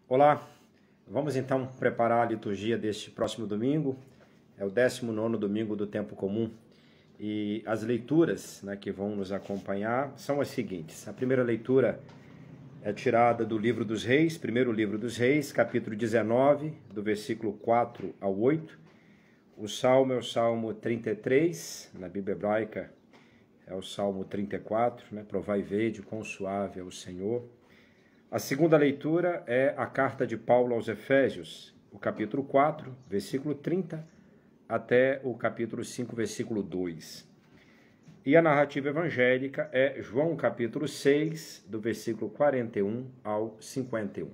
Olá, vamos então preparar a liturgia deste próximo domingo, é o 19º domingo do tempo comum, e as leituras que vão nos acompanhar são as seguintes. A primeira leitura é tirada do livro dos Reis, primeiro livro dos Reis, capítulo 19, do versículo 4 ao 8. O salmo é o Salmo 33, na Bíblia hebraica é o Salmo 34, Provai e vede quão suave é o Senhor. A segunda leitura é a carta de Paulo aos Efésios, o capítulo 4, versículo 30, até o capítulo 5, versículo 2. E a narrativa evangélica é João, capítulo 6, do versículo 41 ao 51.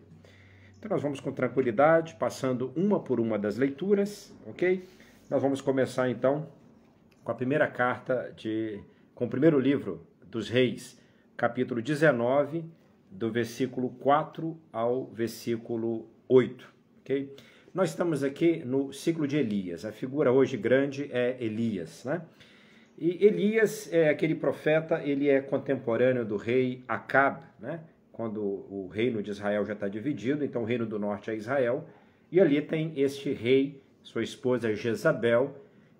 Então nós vamos com tranquilidade, passando uma por uma das leituras, ok? Nós vamos começar então com a primeira carta, com o primeiro livro dos Reis, capítulo 19, do versículo 4 ao versículo 8, ok? Nós estamos aqui no ciclo de Elias, a figura hoje grande é Elias, E Elias é aquele profeta, ele é contemporâneo do rei Acabe, Quando o reino de Israel já está dividido, então o reino do norte é Israel, e ali tem este rei, sua esposa Jezabel,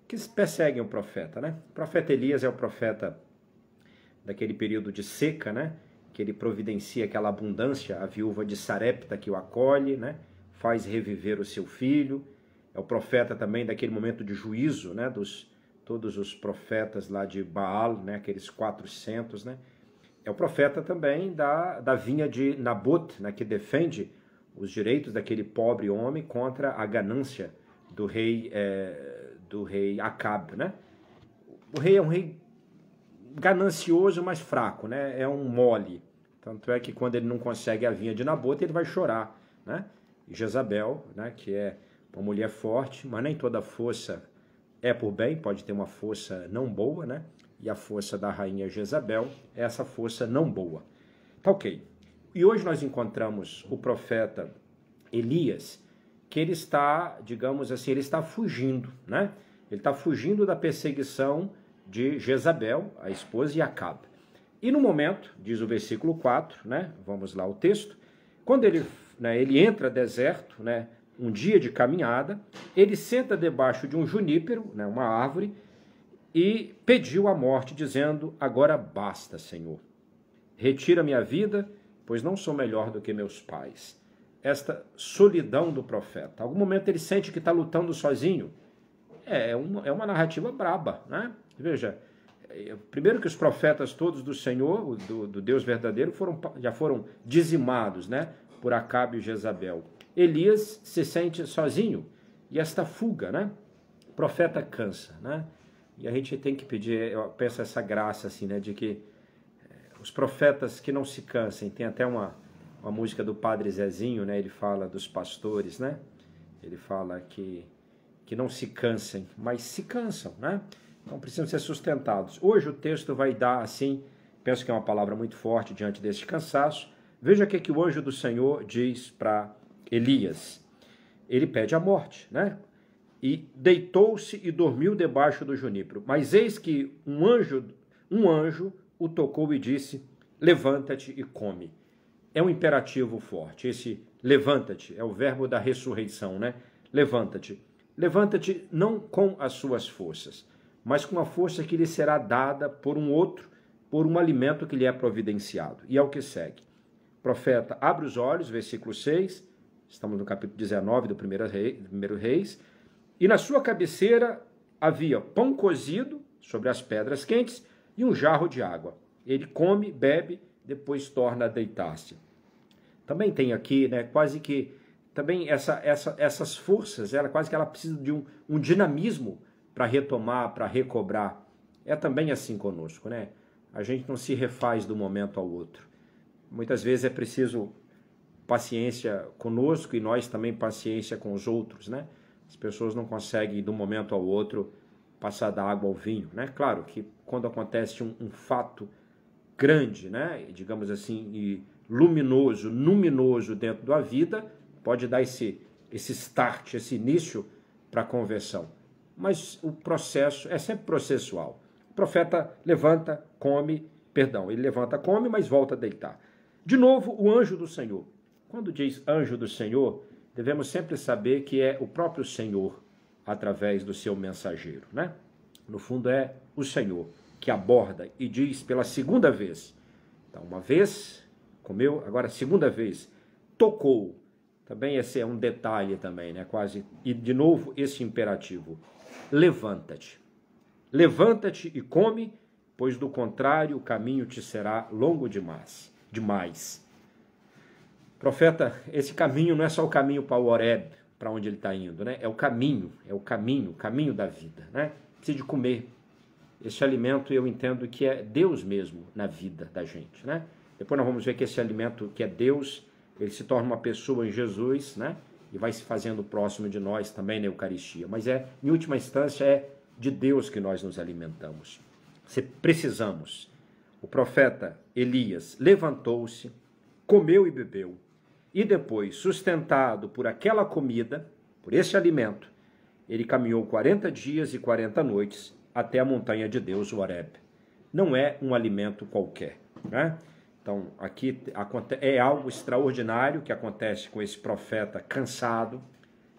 que perseguem o profeta, O profeta Elias é o profeta daquele período de seca, que ele providencia aquela abundância, a viúva de Sarepta que o acolhe, faz reviver o seu filho. É o profeta também daquele momento de juízo, todos os profetas lá de Baal, aqueles 400, É o profeta também da vinha de Nabote, que defende os direitos daquele pobre homem contra a ganância do rei Acabe, O rei é um rei ganancioso, mas fraco, É um mole. Tanto é que quando ele não consegue a vinha de Nabote, ele vai chorar, E Jezabel, que é uma mulher forte, mas nem toda força é por bem, pode ter uma força não boa, E a força da rainha Jezabel é essa força não boa. Tá ok. E hoje nós encontramos o profeta Elias, que ele está, digamos assim, ele está fugindo, Ele está fugindo da perseguição de Jezabel, a esposa, e Acabe. E no momento, diz o versículo 4, Vamos lá ao texto, quando ele entra deserto, um dia de caminhada, ele senta debaixo de um junípero, uma árvore, e pediu a morte, dizendo: agora basta, Senhor. Retira minha vida, pois não sou melhor do que meus pais. Esta solidão do profeta. Algum momento ele sente que está lutando sozinho. É uma narrativa braba, Veja, primeiro que os profetas todos do Senhor, do Deus verdadeiro, já foram dizimados, por Acabe e Jezabel. Elias se sente sozinho, e esta fuga, o profeta cansa, E a gente tem que pedir, eu peço essa graça, assim, de que os profetas que não se cansem, tem até uma música do Padre Zezinho, ele fala dos pastores, Ele fala que não se cansem, mas se cansam, Então precisam ser sustentados. Hoje o texto vai dar, assim, penso que é uma palavra muito forte diante desse cansaço. Veja o que o anjo do Senhor diz para Elias. Ele pede a morte, E deitou-se e dormiu debaixo do junípero. Mas eis que um anjo o tocou e disse: levanta-te e come. É um imperativo forte. Esse levanta-te é o verbo da ressurreição, Levanta-te. Levanta-te não com as suas forças, mas com a força que lhe será dada por um outro, por um alimento que lhe é providenciado. E é o que segue. O profeta abre os olhos, versículo 6, estamos no capítulo 19 do primeiro Reis, e na sua cabeceira havia pão cozido sobre as pedras quentes e um jarro de água. Ele come, bebe, depois torna a deitar-se. Também tem aqui, quase que, também essas forças, quase que ela precisa de um dinamismo para retomar, para recobrar. É também assim conosco, A gente não se refaz do momento ao outro. Muitas vezes é preciso paciência conosco e nós também paciência com os outros, As pessoas não conseguem, de um momento ao outro, passar da água ao vinho, Claro que quando acontece um fato grande, digamos assim, e luminoso dentro da vida, pode dar esse start, esse início para a conversão. Mas o processo é sempre processual. O profeta levanta, come, ele levanta, come, mas volta a deitar. De novo, o anjo do Senhor. Quando diz anjo do Senhor, devemos sempre saber que é o próprio Senhor através do seu mensageiro, né? No fundo é o Senhor que aborda e diz pela segunda vez. Então, uma vez comeu, agora segunda vez tocou. Também esse é um detalhe também, né? Quase. E de novo esse imperativo. Levanta-te. Levanta-te e come, pois do contrário o caminho te será longo demais. Profeta, esse caminho não é só o caminho para o Horeb, para onde ele está indo, né? É o caminho da vida, né? Precisa de comer. Esse alimento eu entendo que é Deus mesmo na vida da gente, né? Depois nós vamos ver que esse alimento que é Deus, ele se torna uma pessoa em Jesus, né? E vai se fazendo próximo de nós também na Eucaristia. Mas em última instância, é de Deus que nós nos alimentamos. Precisamos. O profeta Elias levantou-se, comeu e bebeu, e depois, sustentado por aquela comida, por esse alimento, ele caminhou 40 dias e 40 noites até a montanha de Deus, o Horeb. Não é um alimento qualquer, né? Então, aqui é algo extraordinário que acontece com esse profeta cansado,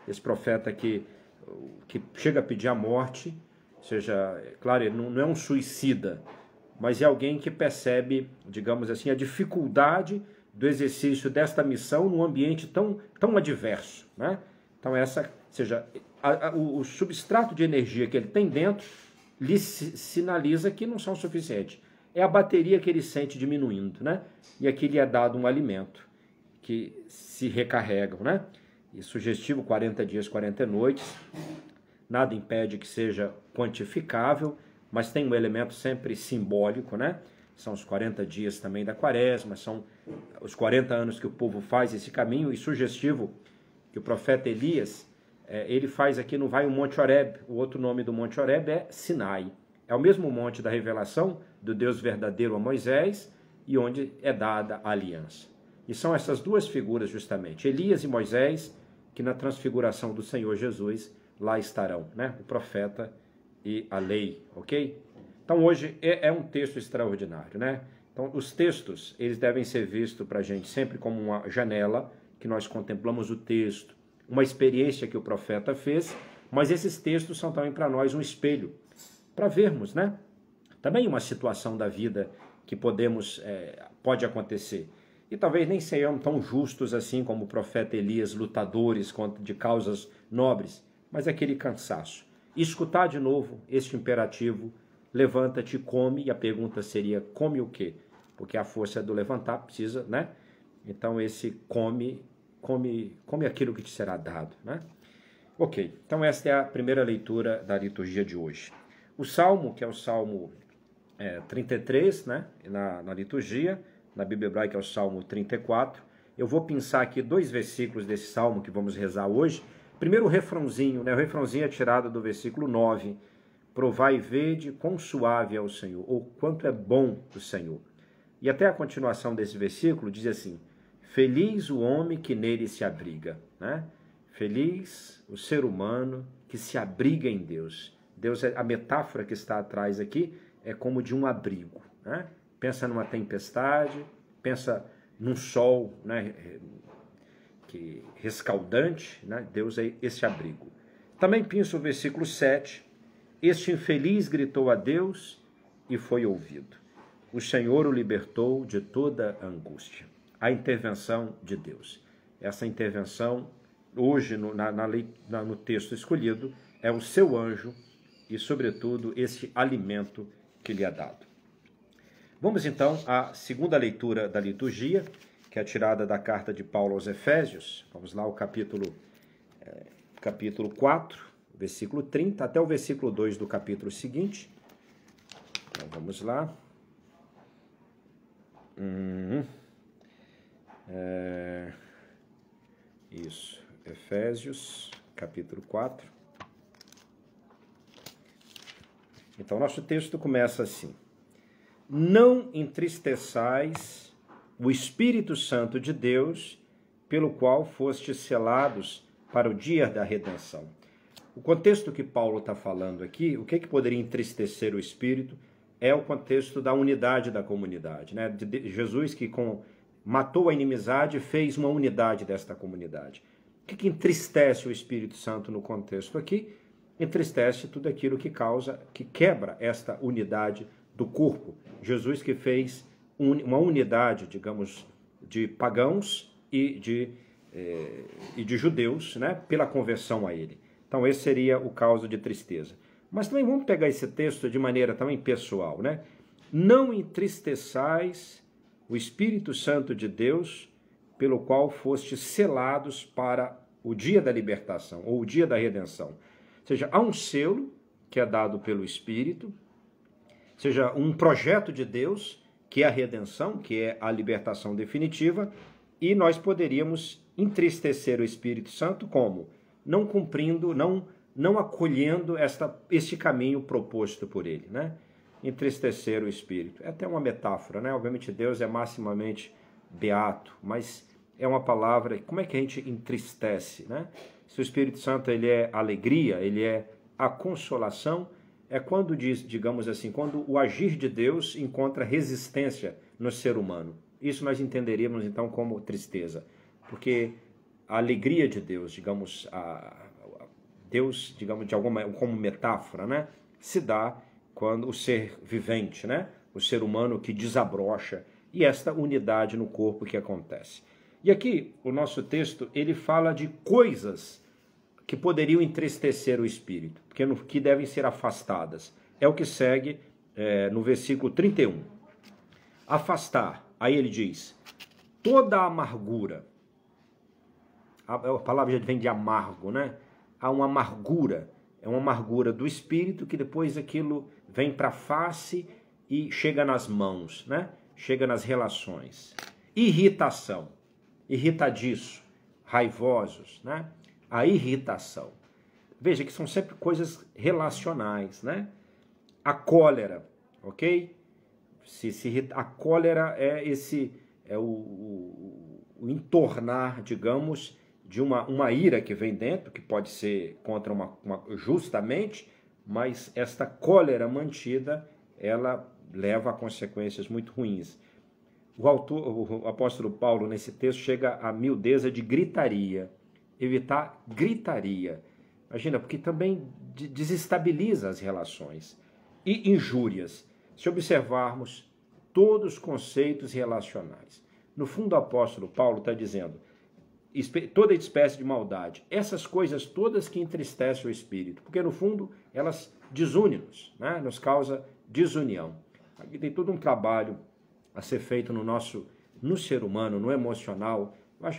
esse profeta que chega a pedir a morte, ou seja, claro, ele não é um suicida, mas é alguém que percebe, digamos assim, a dificuldade do exercício desta missão num ambiente tão adverso, né? Então, ou seja, o substrato de energia que ele tem dentro lhe sinaliza que não são suficientes. É a bateria que ele sente diminuindo, né? E aqui lhe é dado um alimento que se recarregam, né? E sugestivo 40 dias, 40 noites. Nada impede que seja quantificável, mas tem um elemento sempre simbólico, né? São os 40 dias também da quaresma, são os 40 anos que o povo faz esse caminho, e sugestivo que o profeta Elias, ele faz aqui no Vai o Monte Horeb. O outro nome do Monte Horeb é Sinai. É o mesmo monte da revelação do Deus verdadeiro a Moisés e onde é dada a aliança. E são essas duas figuras justamente, Elias e Moisés, que na transfiguração do Senhor Jesus lá estarão, né? O profeta e a lei, ok? Então hoje é um texto extraordinário, né? Então os textos, eles devem ser vistos para a gente sempre como uma janela, que nós contemplamos o texto, uma experiência que o profeta fez, mas esses textos são também para nós um espelho, para vermos, né? Também uma situação da vida que pode acontecer. E talvez nem sejam tão justos assim como o profeta Elias, lutadores de causas nobres, mas aquele cansaço. E escutar de novo este imperativo, levanta-te e come, e a pergunta seria, come o quê? Porque a força do levantar precisa, né? Então esse come aquilo que te será dado, né? Ok, então esta é a primeira leitura da liturgia de hoje. O Salmo, que é o Salmo 33, né? Na liturgia, na Bíblia Hebraica é o Salmo 34. Eu vou pensar aqui 2 versículos desse Salmo que vamos rezar hoje. Primeiro o refrãozinho, né? O refrãozinho é tirado do versículo 9. Provai e vede quão suave é o Senhor, ou quanto é bom o Senhor. E até a continuação desse versículo diz assim, feliz o homem que nele se abriga, né? Feliz o ser humano que se abriga em Deus. Deus, a metáfora que está atrás aqui é como de um abrigo, né? Pensa numa tempestade, pensa num sol, né, rescaldante, né? Deus é esse abrigo. Também penso o versículo 7, este infeliz gritou a Deus e foi ouvido. O Senhor o libertou de toda angústia. A intervenção de Deus. Essa intervenção, hoje no texto escolhido, é o seu anjo e, sobretudo, esse alimento que lhe é dado. Vamos então à segunda leitura da liturgia, que é tirada da carta de Paulo aos Efésios. Vamos lá ao capítulo 4, versículo 30, até o versículo 2 do capítulo seguinte. Então vamos lá. Isso, Efésios, capítulo 4. Então, nosso texto começa assim. Não entristeçais o Espírito Santo de Deus, pelo qual fostes selados para o dia da redenção. O contexto que Paulo está falando aqui, o que poderia entristecer o Espírito, é o contexto da unidade da comunidade, né? De Jesus que com matou a inimizade e fez uma unidade desta comunidade. O que entristece o Espírito Santo no contexto aqui? Entristece tudo aquilo que causa, que quebra esta unidade do corpo. Jesus que fez uma unidade, digamos, de pagãos e de judeus, né, pela conversão a ele. Então esse seria o causa de tristeza. Mas também vamos pegar esse texto de maneira também pessoal, né? Não entristeçais o Espírito Santo de Deus, pelo qual fostes selados para o dia da libertação, ou o dia da redenção. Ou seja, há um selo que é dado pelo Espírito, ou seja, um projeto de Deus, que é a redenção, que é a libertação definitiva, e nós poderíamos entristecer o Espírito Santo como? Não cumprindo, não acolhendo este caminho proposto por ele, né? Entristecer o Espírito. É até uma metáfora, né? Obviamente Deus é maximamente beato, mas é uma palavra, como é que a gente entristece, né? Se o Espírito Santo ele é alegria, ele é a consolação, é quando digamos assim, quando o agir de Deus encontra resistência no ser humano. Isso nós entenderíamos então como tristeza, porque a alegria de Deus, digamos, Deus, digamos, de alguma como metáfora, né, se dá quando o ser vivente, né, o ser humano que desabrocha, e esta unidade no corpo que acontece. E aqui o nosso texto ele fala de coisas que poderiam entristecer o espírito, que devem ser afastadas. É o que segue no versículo 31. Afastar, aí ele diz, toda a amargura. A palavra já vem de amargo, né? Há uma amargura, é uma amargura do espírito que depois aquilo vem para a face e chega nas mãos, né? Chega nas relações. Irritação, irritadiço, raivosos, né? A irritação. Veja que são sempre coisas relacionais, né? A cólera, ok? A cólera é o entornar, digamos, de uma ira que vem dentro, que pode ser contra justamente, mas esta cólera mantida, ela leva a consequências muito ruins. O apóstolo Paulo, nesse texto, chega à miudeza de gritaria. Evitar gritaria. Imagina, porque também desestabiliza as relações. E injúrias. Se observarmos todos os conceitos relacionais. No fundo, o apóstolo Paulo está dizendo toda espécie de maldade. Essas coisas todas que entristecem o espírito. Porque, no fundo, elas desunem-nos, né? Nos causa desunião. Aqui tem todo um trabalho a ser feito no ser humano, no emocional.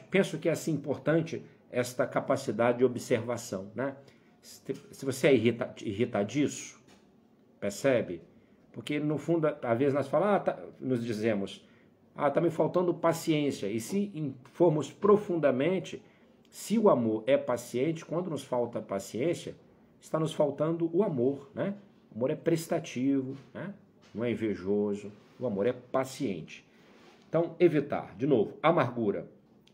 Penso que é assim importante esta capacidade de observação, né? Se você é irritadiço, percebe? Porque, no fundo, às vezes nós falamos, nos dizemos, está me faltando paciência. E se formos profundamente, se o amor é paciente, quando nos falta paciência, está nos faltando o amor, né? O amor é prestativo, né? Não é invejoso, o amor é paciente. Então, evitar, de novo, amargura,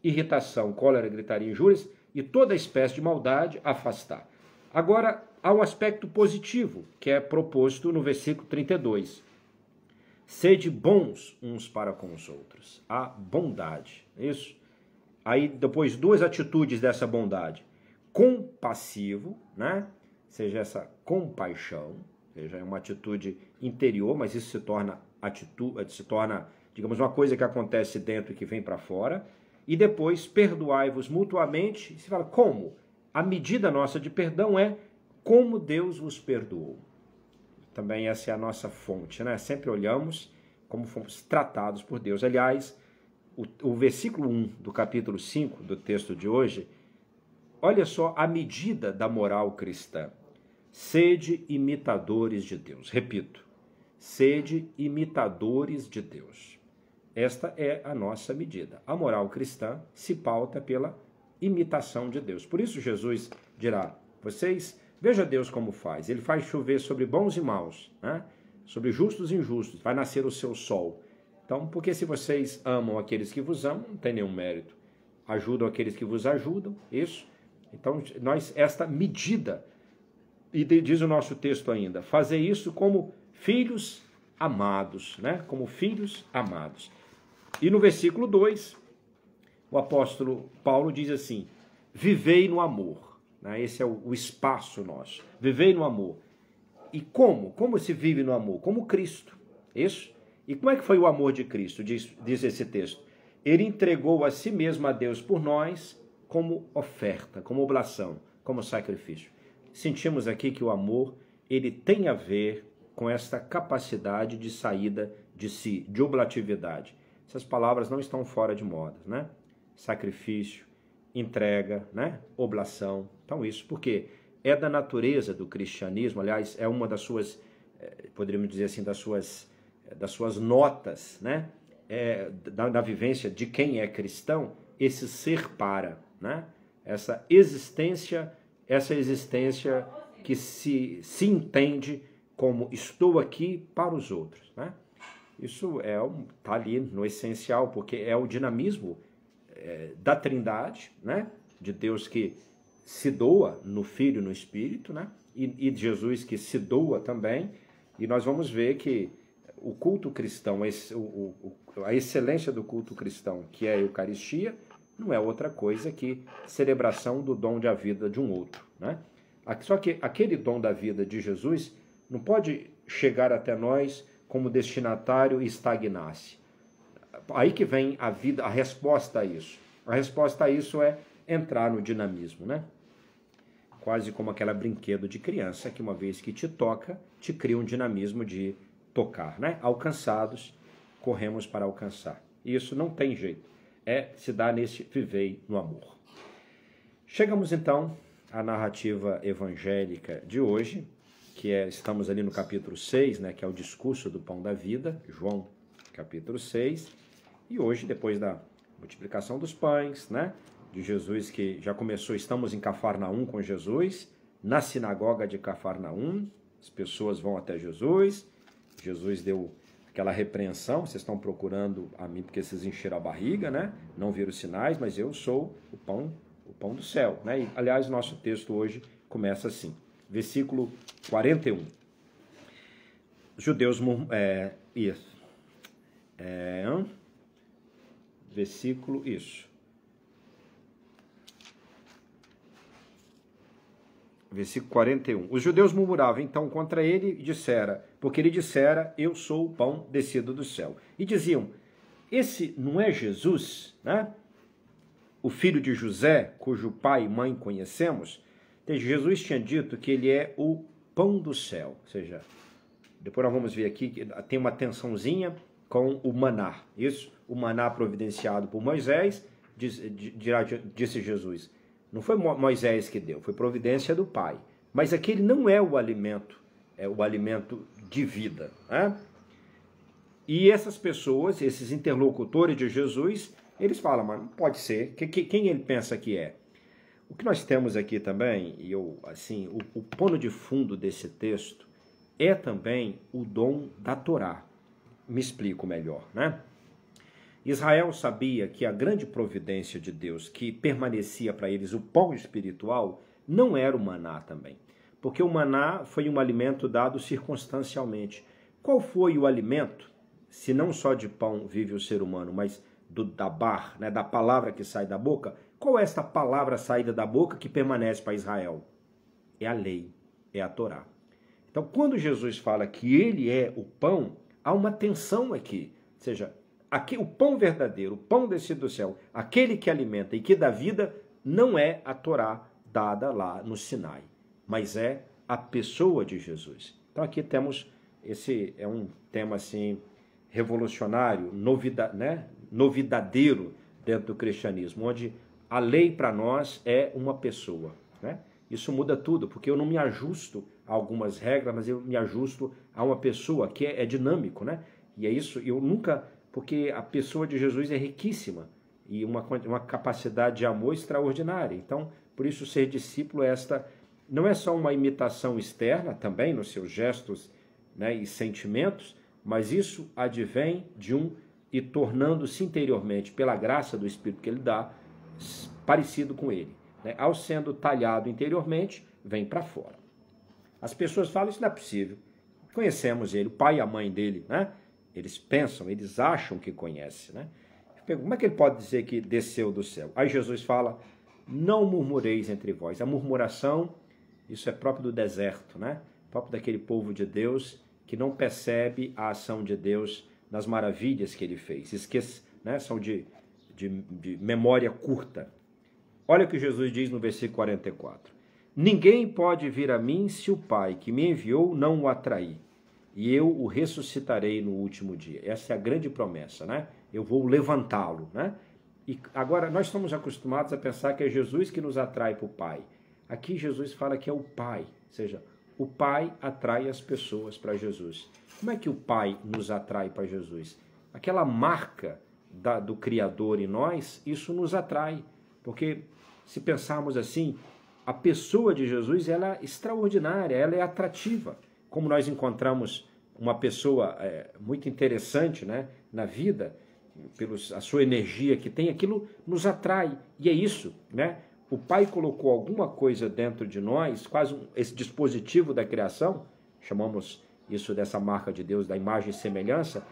irritação, cólera, gritaria, injúrias e toda espécie de maldade, afastar. Agora, há um aspecto positivo que é proposto no versículo 32. Sede bons uns para com os outros. A bondade, isso. Aí, depois, duas atitudes dessa bondade. Compassivo, né? Seja essa compaixão, seja é uma atitude interior, mas isso se torna, digamos, uma coisa que acontece dentro e que vem para fora. E depois, perdoai-vos mutuamente. E se fala, como? A medida nossa de perdão é como Deus vos perdoou. Também essa é a nossa fonte, né? Sempre olhamos como fomos tratados por Deus. Aliás, o versículo 1 do capítulo 5 do texto de hoje, olha só a medida da moral cristã. Sede imitadores de Deus. Repito, sede imitadores de Deus. Esta é a nossa medida. A moral cristã se pauta pela imitação de Deus. Por isso Jesus dirá, veja Deus como faz. Ele faz chover sobre bons e maus, né? Sobre justos e injustos. Vai nascer o seu sol. Então, porque se vocês amam aqueles que vos amam, não tem nenhum mérito. Ajudam aqueles que vos ajudam, isso. Então, esta medida, e diz o nosso texto ainda, fazer isso como filhos amados, né? Como filhos amados. E no versículo 2, o apóstolo Paulo diz assim, vivei no amor. Esse é o espaço nosso. Vivei no amor. E como? Como se vive no amor? Como Cristo. Isso? E como é que foi o amor de Cristo? Diz esse texto. Ele entregou a si mesmo a Deus por nós como oferta, como oblação, como sacrifício. Sentimos aqui que o amor, ele tem a ver com esta capacidade de saída de si, de oblatividade. Essas palavras não estão fora de moda, né? Sacrifício, entrega, né? Oblação. Então isso, porque é da natureza do cristianismo, aliás, é uma das suas, poderíamos dizer assim, das suas notas, né? Da vivência de quem é cristão, esse ser para, né? Essa existência que se entende como estou aqui para os outros, né? Isso tá ali no essencial, porque é o dinamismo da Trindade, né? De Deus que se doa no Filho e no Espírito, né? E de Jesus que se doa também. E nós vamos ver que o culto cristão, a excelência do culto cristão, que é a Eucaristia, não é outra coisa que celebração do dom da vida de um outro, né? Só que aquele dom da vida de Jesus não pode chegar até nós como destinatário e estagnar-se. Aí que vem a vida, a resposta a isso. A resposta a isso é entrar no dinamismo, né? Quase como aquela brinquedo de criança que uma vez que te toca, te cria um dinamismo de tocar, né? Alcançados, corremos para alcançar. E isso não tem jeito. Se dá nesse vivei no amor. Chegamos então à narrativa evangélica de hoje, estamos ali no capítulo 6, né, que é o discurso do pão da vida, João capítulo 6, e hoje, depois da multiplicação dos pães, né, de Jesus que já começou, estamos em Cafarnaum com Jesus, na sinagoga de Cafarnaum, as pessoas vão até Jesus, Jesus deu aquela repreensão, vocês estão procurando a mim porque vocês encheram a barriga, né, não viram sinais, mas eu sou o pão do céu, né, e aliás, nosso texto hoje começa assim, versículo 41. Os judeus, versículo, versículo 41. Os judeus murmuravam então contra ele porque ele dissera, eu sou o pão descido do céu. E diziam, esse não é Jesus, né? O filho de José, cujo pai e mãe conhecemos? Jesus tinha dito que ele é o pão do céu, ou seja, depois nós vamos ver aqui que tem uma tensãozinha com o maná, isso, o maná providenciado por Moisés, disse Jesus, não foi Moisés que deu, foi providência do Pai, mas aquele não é o alimento de vida, né? E essas pessoas, esses interlocutores de Jesus, eles falam, mas não pode ser, quem ele pensa que é? O que nós temos aqui também, o pano de fundo desse texto é também o dom da Torá. Me explico melhor, né? Israel sabia que a grande providência de Deus que permanecia para eles o pão espiritual não era o maná também, porque o maná foi um alimento dado circunstancialmente. Qual foi o alimento, se não só de pão vive o ser humano, mas do dabar, né, da palavra que sai da boca? Qual é esta palavra saída da boca que permanece para Israel? É a lei, é a Torá. Então, quando Jesus fala que ele é o pão, há uma tensão aqui. Ou seja, aqui, o pão verdadeiro, o pão descido do céu, aquele que alimenta e que dá vida, não é a Torá dada lá no Sinai, mas é a pessoa de Jesus. Então aqui temos, esse é um tema assim revolucionário, novidadeiro dentro do cristianismo, onde a lei para nós é uma pessoa, né? Isso muda tudo, porque eu não me ajusto a algumas regras, mas eu me ajusto a uma pessoa que é dinâmico, né? E é isso, eu nunca, porque a pessoa de Jesus é riquíssima e uma capacidade de amor extraordinária. Então, por isso ser discípulo não é só uma imitação externa, também nos seus gestos, né, e sentimentos, mas isso advém e tornando-se interiormente, pela graça do Espírito que ele dá, parecido com ele, né? Ao sendo talhado interiormente, vem para fora. As pessoas falam, isso não é possível. Conhecemos ele, o pai e a mãe dele, né? Eles pensam, eles acham que conhecem, né? Como é que ele pode dizer que desceu do céu? Aí Jesus fala, não murmureis entre vós. A murmuração, isso é próprio do deserto, né? Próprio daquele povo de Deus que não percebe a ação de Deus nas maravilhas que ele fez. Esquece, né? São de memória curta. Olha o que Jesus diz no versículo 44. Ninguém pode vir a mim se o Pai que me enviou não o atrair, e eu o ressuscitarei no último dia. Essa é a grande promessa, né? Eu vou levantá-lo, né? E agora, nós estamos acostumados a pensar que é Jesus que nos atrai para o Pai. Aqui Jesus fala que é o Pai, ou seja, o Pai atrai as pessoas para Jesus. Como é que o Pai nos atrai para Jesus? Aquela marca do Criador em nós, isso nos atrai. Porque se pensarmos assim, a pessoa de Jesus ela é extraordinária, ela é atrativa. Como nós encontramos uma pessoa muito interessante, né, na vida, a sua energia que tem, aquilo nos atrai. E é isso, né? O Pai colocou alguma coisa dentro de nós, quase esse dispositivo da criação, chamamos isso dessa marca de Deus, da imagem e semelhança,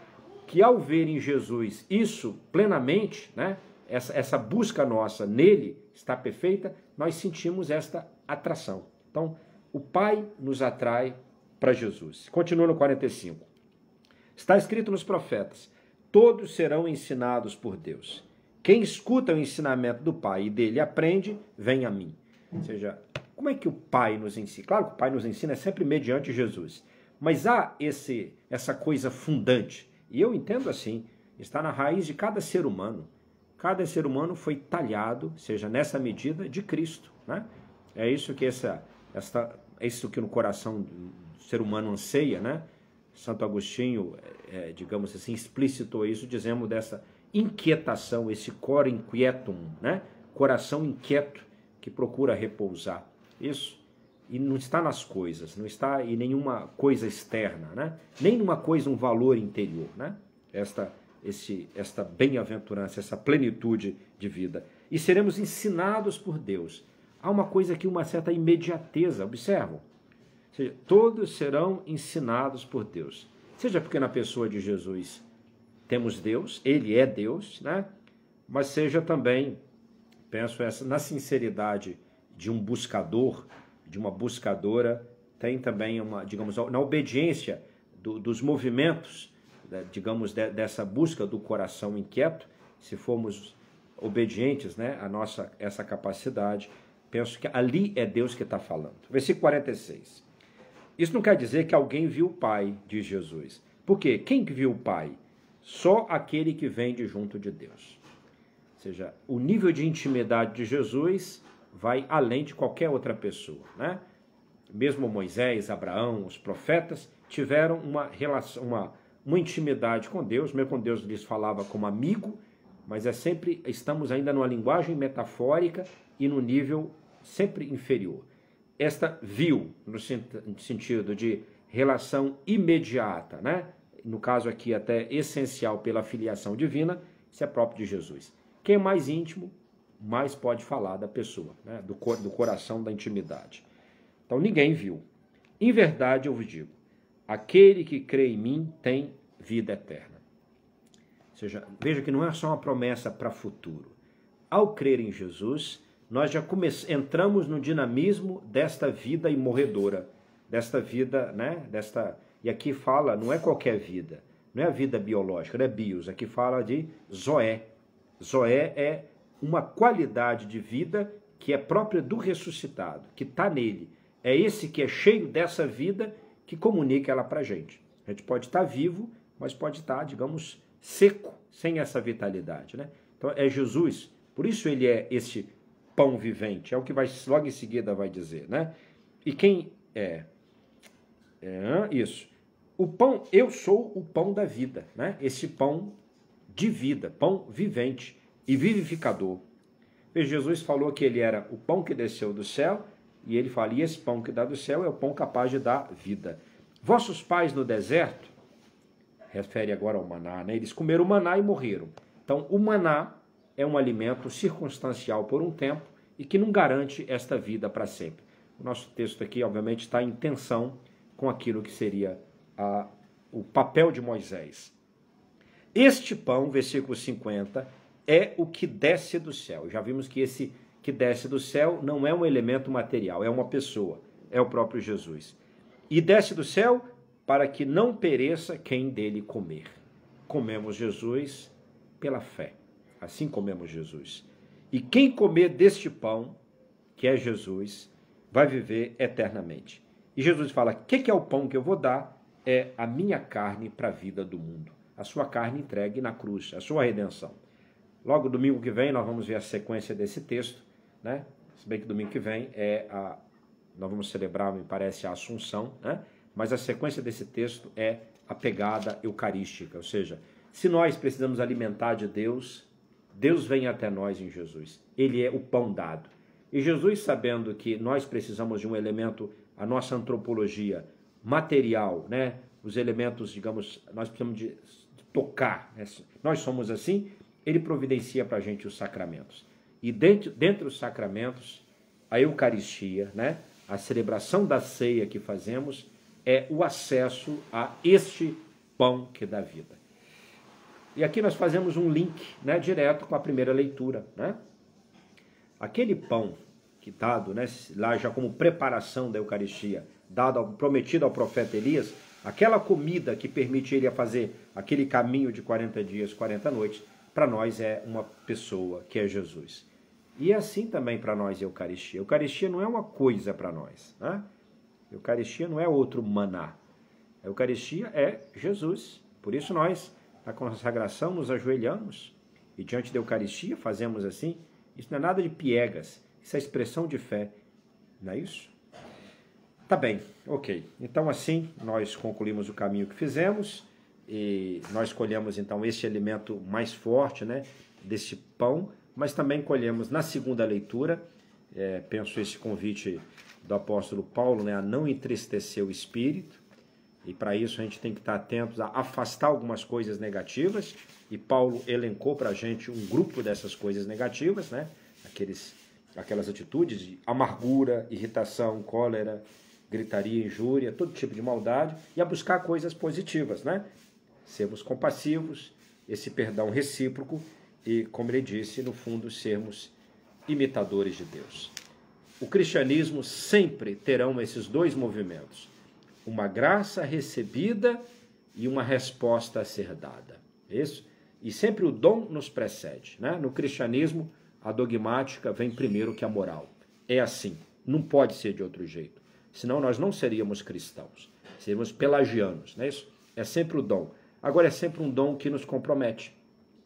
que ao ver em Jesus isso plenamente, né, essa busca nossa nele está perfeita, nós sentimos esta atração. Então, o Pai nos atrai para Jesus. Continua no 45. Está escrito nos profetas, todos serão ensinados por Deus. Quem escuta o ensinamento do Pai e dele aprende, vem a mim. Ou seja, como é que o Pai nos ensina? Claro que o Pai nos ensina sempre mediante Jesus. Mas há essa coisa fundante, e eu entendo assim, está na raiz de cada ser humano. Cada ser humano foi talhado, seja nessa medida, de Cristo, né? É isso que isso que no coração do ser humano anseia, né? Santo Agostinho, digamos assim, explicitou isso, dizemos dessa inquietação, esse cor inquietum, né? Coração inquieto que procura repousar. Isso. E não está nas coisas, não está em nenhuma coisa externa, né? Nem numa coisa, um valor interior, né? Esta bem-aventurança, essa plenitude de vida. E seremos ensinados por Deus. Há uma coisa aqui, uma certa imediateza, observam? Ou seja, todos serão ensinados por Deus. Seja porque na pessoa de Jesus temos Deus, ele é Deus, né? Mas seja também, penso na sinceridade de um buscador, de uma buscadora, tem também digamos, na obediência dos movimentos, digamos, dessa busca do coração inquieto, se formos obedientes, né, essa capacidade, penso que ali é Deus que está falando. Versículo 46. Isso não quer dizer que alguém viu o Pai, diz Jesus. Por quê? Quem que viu o Pai? Só aquele que vem de junto de Deus. Ou seja, o nível de intimidade de Jesus vai além de qualquer outra pessoa, né? Mesmo Moisés, Abraão, os profetas tiveram uma relação, uma intimidade com Deus, mesmo quando Deus lhes falava como amigo, mas estamos ainda numa linguagem metafórica e no nível sempre inferior. Esta viu, no sentido de relação imediata, né? No caso aqui até essencial pela filiação divina, isso é próprio de Jesus. Quem é mais íntimo, mais pode falar da pessoa, né? do coração, da intimidade. Então ninguém viu. Em verdade eu vos digo, aquele que crê em mim tem vida eterna. Ou seja, veja que não é só uma promessa para futuro. Ao crer em Jesus, nós já entramos no dinamismo desta vida imorredora, desta vida, né? E aqui fala, não é qualquer vida, não é a vida biológica, não é bios, aqui fala de zoé. Zoé é uma qualidade de vida que é própria do ressuscitado, que está nele. É esse que é cheio dessa vida que comunica ela para a gente. A gente pode estar vivo, mas pode estar, digamos, seco, sem essa vitalidade, né? Então é Jesus, por isso ele é esse pão vivente, é o que logo em seguida vai dizer, né? E quem é? Isso. O pão, eu sou o pão da vida, né? Esse pão de vida, pão vivente e vivificador. Jesus falou que ele era o pão que desceu do céu, e ele fala, e esse pão que dá do céu é o pão capaz de dar vida. Vossos pais no deserto, refere agora ao maná, né? Eles comeram maná e morreram. Então, o maná é um alimento circunstancial por um tempo e que não garante esta vida para sempre. O nosso texto aqui, obviamente, está em tensão com aquilo que seria o papel de Moisés. Este pão, versículo 50, é o que desce do céu. Já vimos que esse que desce do céu não é um elemento material, é uma pessoa, é o próprio Jesus. E desce do céu para que não pereça quem dele comer. Comemos Jesus pela fé. Assim comemos Jesus. E quem comer deste pão, que é Jesus, vai viver eternamente. E Jesus fala: o que é o pão que eu vou dar? É a minha carne para a vida do mundo. A sua carne entregue na cruz, a sua redenção. Logo domingo que vem nós vamos ver a sequência desse texto, né? Se bem que domingo que vem nós vamos celebrar, me parece, a Assunção, né? Mas a sequência desse texto é a pegada eucarística, ou seja, se nós precisamos alimentar de Deus, Deus vem até nós em Jesus. Ele é o pão dado. E Jesus, sabendo que nós precisamos de um elemento, a nossa antropologia material, né? Os elementos, digamos, nós precisamos de tocar, né? Nós somos assim, ele providencia para a gente os sacramentos. E dentre os sacramentos, a Eucaristia, né? A celebração da ceia que fazemos é o acesso a este pão que dá vida. E aqui nós fazemos um link, né, direto com a primeira leitura, né? Aquele pão que dado, né, lá já como preparação da Eucaristia, prometido ao profeta Elias, aquela comida que permite ele fazer aquele caminho de 40 dias, 40 noites, para nós é uma pessoa, que é Jesus. E é assim também para nós a Eucaristia. A Eucaristia não é uma coisa para nós, né? A Eucaristia não é outro maná. A Eucaristia é Jesus. Por isso nós, na consagração, nos ajoelhamos e diante da Eucaristia fazemos assim. Isso não é nada de piegas, isso é expressão de fé. Não é isso? Tá bem, ok. Então assim nós concluímos o caminho que fizemos e nós colhemos então este alimento mais forte, né, desse pão, mas também colhemos na segunda leitura, penso esse convite do apóstolo Paulo, né, a não entristecer o espírito, e para isso a gente tem que estar atentos a afastar algumas coisas negativas, e Paulo elencou para a gente um grupo dessas coisas negativas, né, aquelas atitudes de amargura, irritação, cólera, gritaria, injúria, todo tipo de maldade, e a buscar coisas positivas, né? Sermos compassivos, esse perdão recíproco e, como ele disse, no fundo, sermos imitadores de Deus. O cristianismo sempre terão esses dois movimentos, uma graça recebida e uma resposta a ser dada. Isso? E sempre o dom nos precede, né? No cristianismo, a dogmática vem primeiro que a moral. É assim, não pode ser de outro jeito. Senão nós não seríamos cristãos, seríamos pelagianos, não é isso? É sempre o dom. Agora é sempre um dom que nos compromete.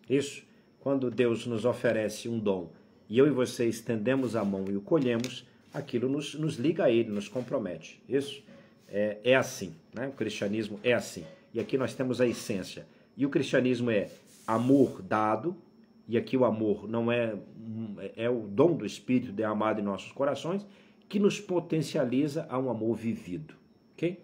Isso, quando Deus nos oferece um dom e eu e você estendemos a mão e o colhemos, aquilo nos liga a Ele, nos compromete. Isso é assim, né? O cristianismo é assim. E aqui nós temos a essência. E o cristianismo é amor dado, e aqui o amor não é o dom do Espírito derramado em nossos corações, que nos potencializa a um amor vivido, ok?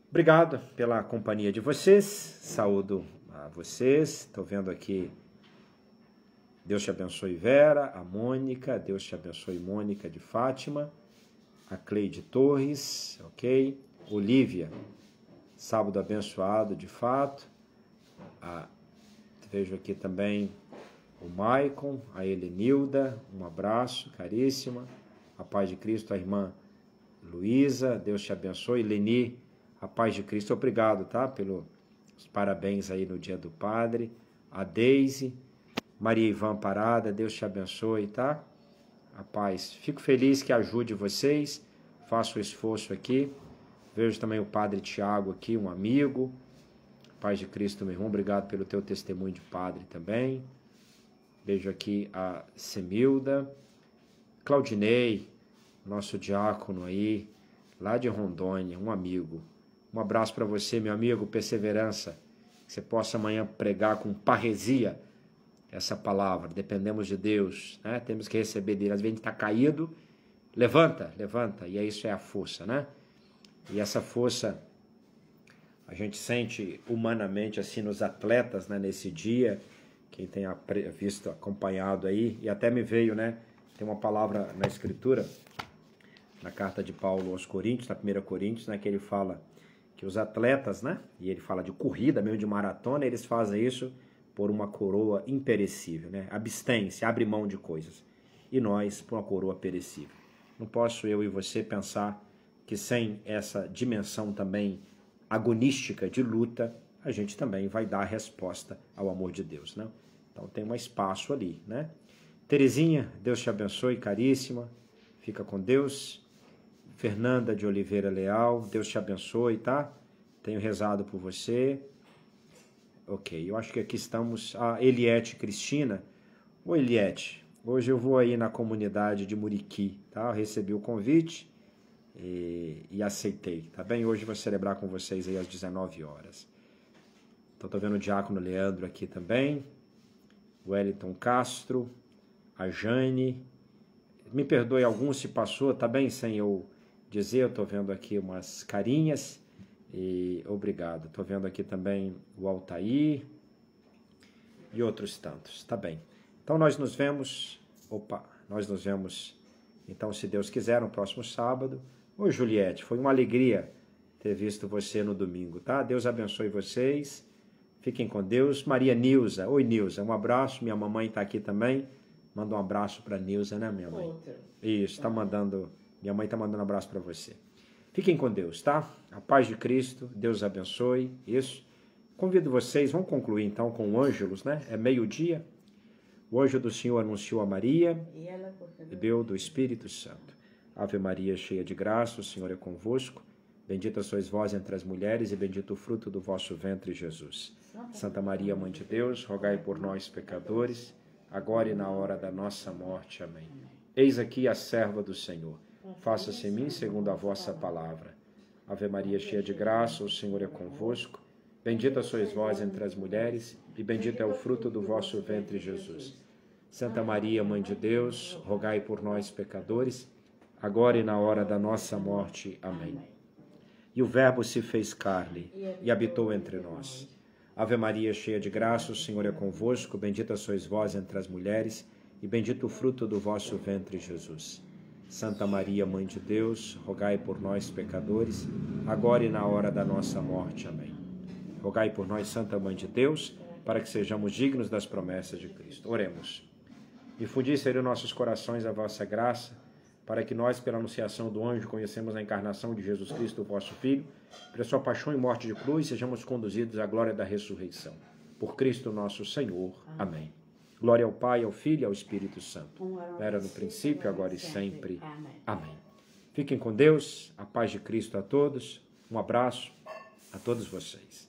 Obrigado pela companhia de vocês, saúdo a vocês, estou vendo aqui, Deus te abençoe Vera, a Mônica, Deus te abençoe Mônica de Fátima, a Cleide Torres, ok? Olívia, sábado abençoado de fato, vejo aqui também o Maicon, a Helenilda, um abraço caríssima, a paz de Cristo, a irmã Luísa, Deus te abençoe. Leni, a paz de Cristo, obrigado, tá? Pelos parabéns aí no dia do Padre. A Deise, Maria Ivan Parada, Deus te abençoe, tá? A paz. Fico feliz que ajude vocês, faço o esforço aqui. Vejo também o Padre Tiago aqui, um amigo. Paz de Cristo, meu irmão, obrigado pelo teu testemunho de padre também. Vejo aqui a Semilda. Claudinei, nosso diácono aí, lá de Rondônia, um amigo. Um abraço para você, meu amigo, perseverança. Que você possa amanhã pregar com parresia essa palavra. Dependemos de Deus, né? Temos que receber dele. Às vezes a gente está caído, levanta, levanta. E isso é a força, né? E essa força a gente sente humanamente assim nos atletas, né? Nesse dia, quem tem visto, acompanhado aí, e até me veio, né? Tem uma palavra na Escritura, na carta de Paulo aos Coríntios, na 1 Coríntios, né, que ele fala que os atletas, né, e ele fala de corrida, mesmo de maratona, eles fazem isso por uma coroa imperecível, né? Abstém-se, abre mão de coisas. E nós por uma coroa perecível. Não posso eu e você pensar que sem essa dimensão também agonística de luta, a gente também vai dar a resposta ao amor de Deus, né? Então tem um espaço ali, né? Terezinha, Deus te abençoe, caríssima. Fica com Deus. Fernanda de Oliveira Leal, Deus te abençoe, tá? Tenho rezado por você. Ok, eu acho que aqui estamos. A Eliette Cristina. Ô Eliette, hoje eu vou aí na comunidade de Muriqui, tá? Eu recebi o convite e aceitei, tá bem? Hoje vou celebrar com vocês aí às 19 horas. Então tô vendo o Diácono Leandro aqui também. O Wellington Castro. A Jane. Me perdoe alguns se passou, tá bem? Sem eu dizer, eu tô vendo aqui umas carinhas. E obrigado. Tô vendo aqui também o Altair e outros tantos, tá bem? Então nós nos vemos, então se Deus quiser, no próximo sábado. Ô Juliette, foi uma alegria ter visto você no domingo, tá? Deus abençoe vocês, fiquem com Deus. Maria Nilza, oi Nilza, um abraço, minha mamãe tá aqui também, manda um abraço pra Nilza, né minha mãe? Isso, tá mandando, minha mãe tá mandando um abraço pra você. Fiquem com Deus, tá? A paz de Cristo, Deus abençoe, isso. Convido vocês, vamos concluir então com o Ângelus, né? É meio-dia. O anjo do Senhor anunciou a Maria, bebeu do Espírito Santo. Ave Maria, cheia de graça, o Senhor é convosco. Bendita sois vós entre as mulheres e bendito o fruto do vosso ventre, Jesus. Santa Maria, Mãe de Deus, rogai por nós, pecadores, agora e na hora da nossa morte. Amém. Eis aqui a serva do Senhor. Faça-se em mim segundo a vossa palavra. Ave Maria, cheia de graça, o Senhor é convosco. Bendita sois vós entre as mulheres, e bendito é o fruto do vosso ventre, Jesus. Santa Maria, Mãe de Deus, rogai por nós, pecadores, agora e na hora da nossa morte. Amém. E o Verbo se fez carne e habitou entre nós. Ave Maria, cheia de graça, o Senhor é convosco. Bendita sois vós entre as mulheres, e bendito o fruto do vosso ventre, Jesus. Santa Maria, Mãe de Deus, rogai por nós, pecadores, agora e na hora da nossa morte. Amém. Rogai por nós, Santa Mãe de Deus, para que sejamos dignos das promessas de Cristo. Oremos. Difundi em nossos corações a vossa graça, para que nós, pela anunciação do anjo, conhecemos a encarnação de Jesus Cristo, vosso Filho, pela sua paixão e morte de cruz, sejamos conduzidos à glória da ressurreição. Por Cristo nosso Senhor. Amém. Glória ao Pai, ao Filho e ao Espírito Santo. Era no princípio, agora e sempre. Amém. Fiquem com Deus, a paz de Cristo a todos. Um abraço a todos vocês.